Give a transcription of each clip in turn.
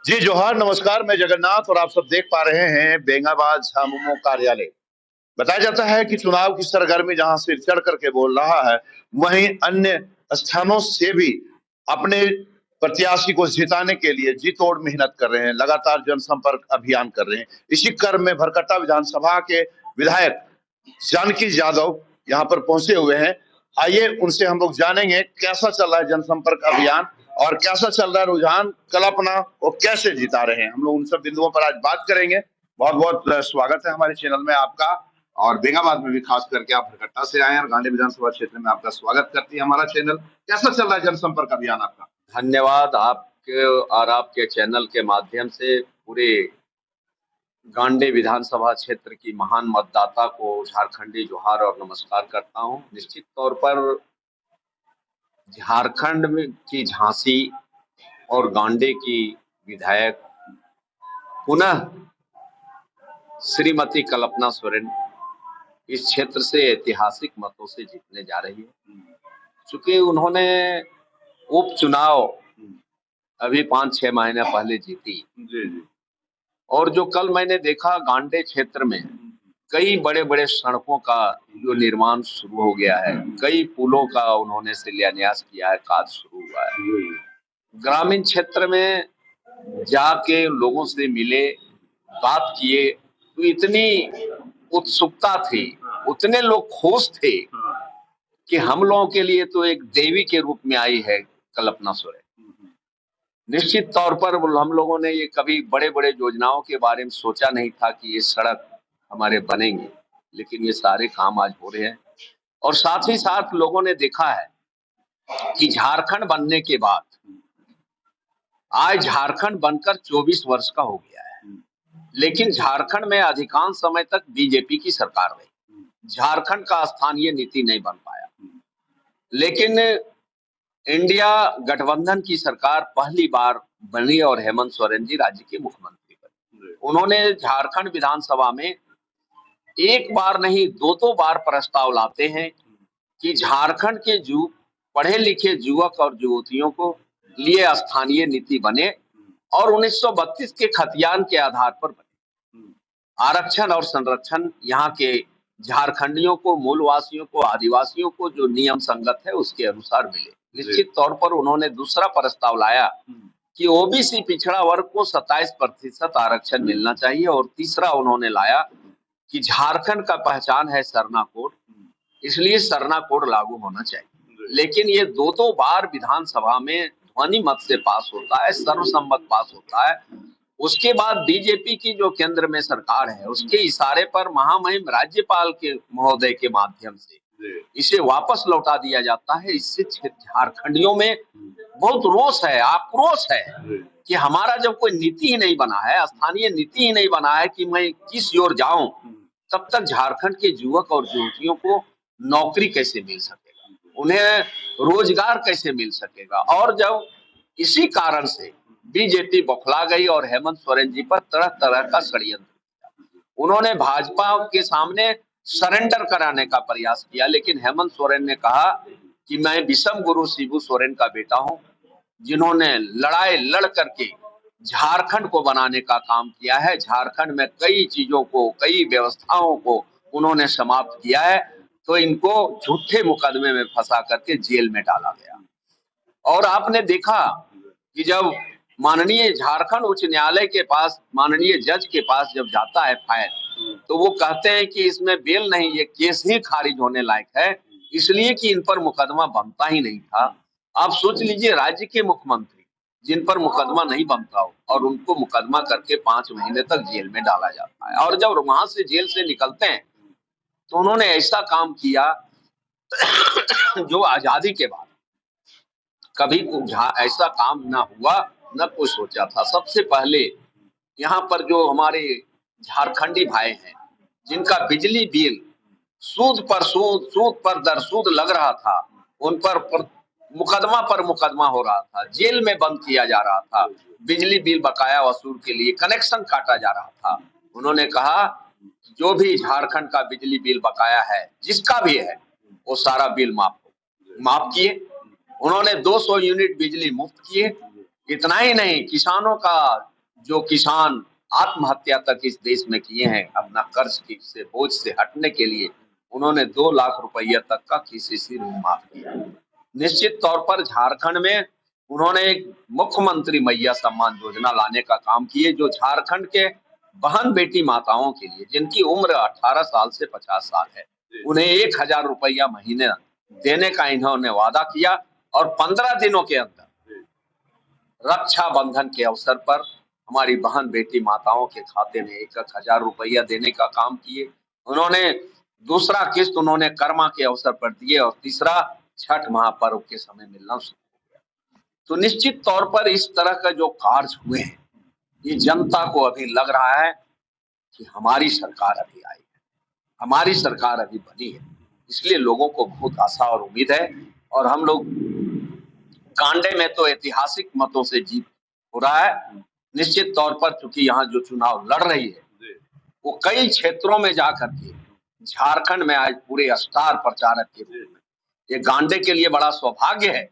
जी जोहार, नमस्कार। मैं जगन्नाथ और आप सब देख पा रहे हैं बेंगाबाद झामुमो कार्यालय। बताया जाता है कि चुनाव की सरगर्मी जहां सिर चढ़ करके बोल रहा है, वहीं अन्य स्थानों से भी अपने प्रत्याशी को जिताने के लिए जी तोड़ मेहनत कर रहे हैं, लगातार जनसंपर्क अभियान कर रहे हैं। इसी क्रम में भरकट्टा विधानसभा के विधायक जानकी यादव यहाँ पर पहुंचे हुए हैं। आइए उनसे हम लोग जानेंगे कैसा चल रहा है जनसंपर्क अभियान और कैसा चल रहा है रुझान, कल्पना वो कैसे जिता रहे हैं। हम लोग उन सब बिंदुओं पर आज बात करेंगे। बहुत बहुत स्वागत है हमारे चैनल में आपका। और बेंगाबाद में भी खास करके आप भरकट्टा से आए हैं और गांधी विधानसभा क्षेत्र में आपका स्वागत करती है हमारा चैनल। कैसा चल रहा है जनसंपर्क अभियान आपका? धन्यवाद आपके और आपके चैनल के माध्यम से पूरे गांडे विधानसभा क्षेत्र की महान मतदाता को झारखंडी जोहार और नमस्कार करता हूं। निश्चित तौर पर झारखंड में की झांसी और गांडे की विधायक पुनः श्रीमती कल्पना सोरेन इस क्षेत्र से ऐतिहासिक मतों से जीतने जा रही है। चूंकि उन्होंने उपचुनाव अभी 5-6 महीने पहले जीती और जो कल मैंने देखा गांडे क्षेत्र में कई बड़े बड़े सड़कों का जो निर्माण शुरू हो गया है, कई पुलों का उन्होंने शिलान्यास किया है, कार्य शुरू हुआ है। ग्रामीण क्षेत्र में जाके लोगों से मिले, बात किए तो इतनी उत्सुकता थी, उतने लोग खुश थे कि हम लोगों के लिए तो एक देवी के रूप में आई है कल्पना सोरेन। निश्चित तौर पर हम लोगों ने ये कभी बड़े बड़े योजनाओं के बारे में सोचा नहीं था कि ये सड़क हमारे बनेंगे, लेकिन ये सारे काम आज हो रहे हैं। और साथ ही साथ लोगों ने देखा है कि झारखंड बनने के बाद आज झारखंड बनकर 24 वर्ष का हो गया है, लेकिन झारखंड में अधिकांश समय तक बीजेपी की सरकार रही। झारखंड का स्थानीय नीति नहीं बन पाया, लेकिन इंडिया गठबंधन की सरकार पहली बार बनी और हेमंत सोरेन जी राज्य के मुख्यमंत्री बने। उन्होंने झारखंड विधानसभा में एक बार नहीं दो बार प्रस्ताव लाते हैं कि झारखंड के पढ़े लिखे युवक और युवतियों को लिए स्थानीय नीति बने और 1932 के खतियान के आधार पर बने। आरक्षण और संरक्षण यहाँ के झारखंडियों को, मूलवासियों को, आदिवासियों को जो नियम संगत है उसके अनुसार मिले। निश्चित तौर पर उन्होंने दूसरा प्रस्ताव लाया कि ओबीसी पिछड़ा वर्ग को 27% आरक्षण मिलना चाहिए और तीसरा उन्होंने लाया कि झारखंड का पहचान है सरना कोड, इसलिए सरना कोड लागू होना चाहिए। लेकिन ये दो बार विधानसभा में ध्वनि मत से पास होता है, सर्वसम्मत पास होता है। उसके बाद बीजेपी की जो केंद्र में सरकार है उसके इशारे पर महामहिम राज्यपाल के महोदय के माध्यम से इसे वापस लौटा दिया जाता है। इससे झारखंडियों में बहुत रोष है, आक्रोश है कि हमारा जब कोई नीति ही नहीं बना है, स्थानीय नीति ही नहीं बना है कि मैं किस ओर जाऊं, तब तक झारखंड के युवक और युवतियों को नौकरी कैसे मिल सकेगा, उन्हें रोजगार कैसे मिल सकेगा। और जब इसी कारण से बीजेपी बौखला गई और हेमंत सोरेन जी पर तरह तरह का षड्यंत्र किया। उन्होंने भाजपा के सामने सरेंडर कराने का प्रयास किया, लेकिन हेमंत सोरेन ने कहा कि मैं विषम गुरु शिबू सोरेन का बेटा हूं, जिन्होंने लड़ाई लड़ करके झारखंड को बनाने का काम किया है। झारखंड में कई चीजों को, कई व्यवस्थाओं को उन्होंने समाप्त किया है, तो इनको झूठे मुकदमे में फंसा करके जेल में डाला गया। और आपने देखा कि जब माननीय झारखंड उच्च न्यायालय के पास, माननीय जज के पास जब जाता है फाइल, तो वो कहते हैं कि इसमें बेल नहीं, ये केस ही खारिज होने लायक है, इसलिए कि इन पर मुकदमा बनता ही नहीं था। आप सोच लीजिए, राज्य के मुख्यमंत्री जिन पर मुकदमा नहीं बनता हो और उनको मुकदमा करके 5 महीने तक जेल में डाला जाता है। और जब वहां से जेल से निकलते हैं तो उन्होंने ऐसा काम किया जो आजादी के बाद कभी ऐसा काम ना हुआ, न कोई सोचा था। सबसे पहले यहाँ पर जो हमारे झारखंडी भाई हैं, जिनका बिजली बिल सूद पर दर सूद लग रहा था, उन पर मुकदमा हो रहा था, जेल में बंद किया जा रहा था, बिजली बिल बकाया वसूल के लिए कनेक्शन काटा जा रहा था। उन्होंने कहा जो भी झारखंड का बिजली बिल बकाया है, जिसका भी है, वो सारा बिल माफ किए। उन्होंने 200 यूनिट बिजली मुफ्त किए। इतना ही नहीं, किसानों का जो किसान आत्महत्या तक इस देश में किए हैं, अपना कर्ज की से बोझ से हटने के लिए उन्होंने 2 लाख रुपया तक का केसीसी ऋण माफ किया। निश्चित तौर पर झारखंड में उन्होंने एक मुख्यमंत्री मैया सम्मान योजना लाने का काम किए, जो झारखंड के बहन बेटी माताओं के लिए, जिनकी उम्र 18 साल से 50 साल है, उन्हें 1000 रुपया महीने देने का इन्होंने वादा किया और 15 दिनों के अंदर रक्षाबंधन के अवसर पर हमारी बहन बेटी माताओं के खाते में 1000 रुपया देने का काम किए। उन्होंने दूसरा किस्त उन्होंने कर्मा के अवसर पर दिए और तीसरा छठ महापर्व के समय मिलना शुरू हो गया। तो निश्चित तौर पर इस तरह का जो कार्य हुए हैं, ये जनता को अभी लग रहा है कि हमारी सरकार अभी आई है, हमारी सरकार अभी बनी है, इसलिए लोगों को बहुत आशा और उम्मीद है। और हम लोग कांडे में तो ऐतिहासिक मतों से जीत हो रहा है। निश्चित तौर पर चूंकि यहाँ जो चुनाव लड़ रही है वो कई क्षेत्रों में जाकर के झारखंड में आज पूरे स्टार प्रचारक के रूप में, ये गांडे के लिए बड़ा सौभाग्य है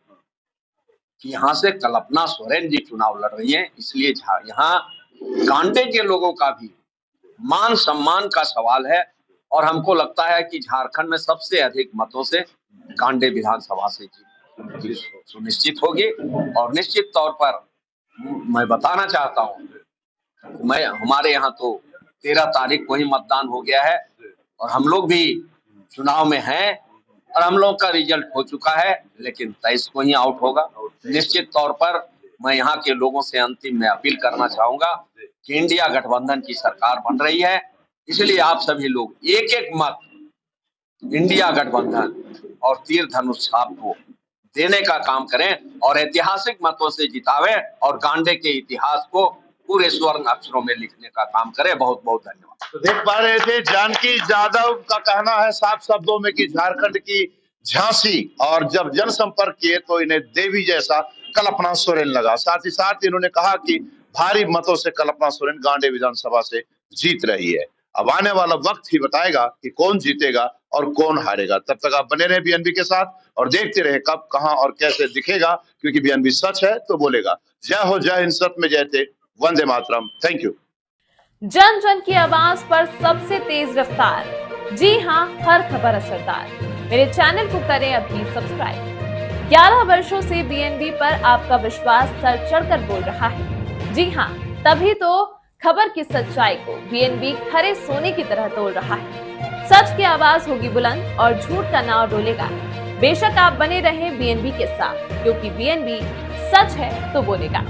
कि यहाँ से कल्पना सोरेन जी चुनाव लड़ रही है। इसलिए यहाँ गांडे के लोगों का भी मान सम्मान का सवाल है और हमको लगता है कि झारखंड में सबसे अधिक मतों से गांडे विधानसभा से जीत सुनिश्चित होगी। और निश्चित तौर पर मैं बताना चाहता हूँ, हमारे यहाँ तो 13 तारीख को ही मतदान हो गया है और हम लोग भी चुनाव में हैं और हम लोग का रिजल्ट हो चुका है, लेकिन 23 को ही आउट होगा। निश्चित तौर पर मैं यहाँ के लोगों से अंतिम में अपील करना चाहूंगा कि इंडिया गठबंधन की सरकार बन रही है, इसलिए आप सभी लोग एक एक मत इंडिया गठबंधन और तीर धनुष छाप को देने का काम करें और ऐतिहासिक मतों से जितावे और गांडे के इतिहास को पूरे स्वर्ण अक्षरों में लिखने का काम करें। बहुत बहुत धन्यवाद। तो देख पा रहे थे जानकी यादव का कहना है साफ शब्दों में कि झारखंड की झांसी, और जब जनसंपर्क किए तो इन्हें देवी जैसा कल्पना सोरेन लगा। साथ ही साथ इन्होंने कहा कि भारी मतों से कल्पना सोरेन गांडे विधानसभा से जीत रही है। अब आने वाला वक्त ही बताएगा कि कौन जीतेगा और कौन हारेगा। तब तक आप बने रहे बीएनबी के साथ और देखते रहे कब, कहां और कैसे दिखेगा, क्योंकि बीएनबी सच है तो बोलेगा। जय हो, जय हिंद, सत्य में जयते, वंदे मातरम। Thank you. जन जन की आवाज पर सबसे तेज रफ्तार, जी हां, हर खबर असरदार। मेरे चैनल को करें अभी सब्सक्राइब। 11 वर्षों से बीएनबी पर आपका विश्वास सर चढ़कर बोल रहा है। जी हां, तभी तो खबर की सच्चाई को बीएनबी खरे सोने की तरह तोल रहा है। सच की आवाज होगी बुलंद और झूठ का नाव डोलेगा। बेशक आप बने रहें बीएनबी के साथ, क्योंकि बीएनबी सच है तो बोलेगा।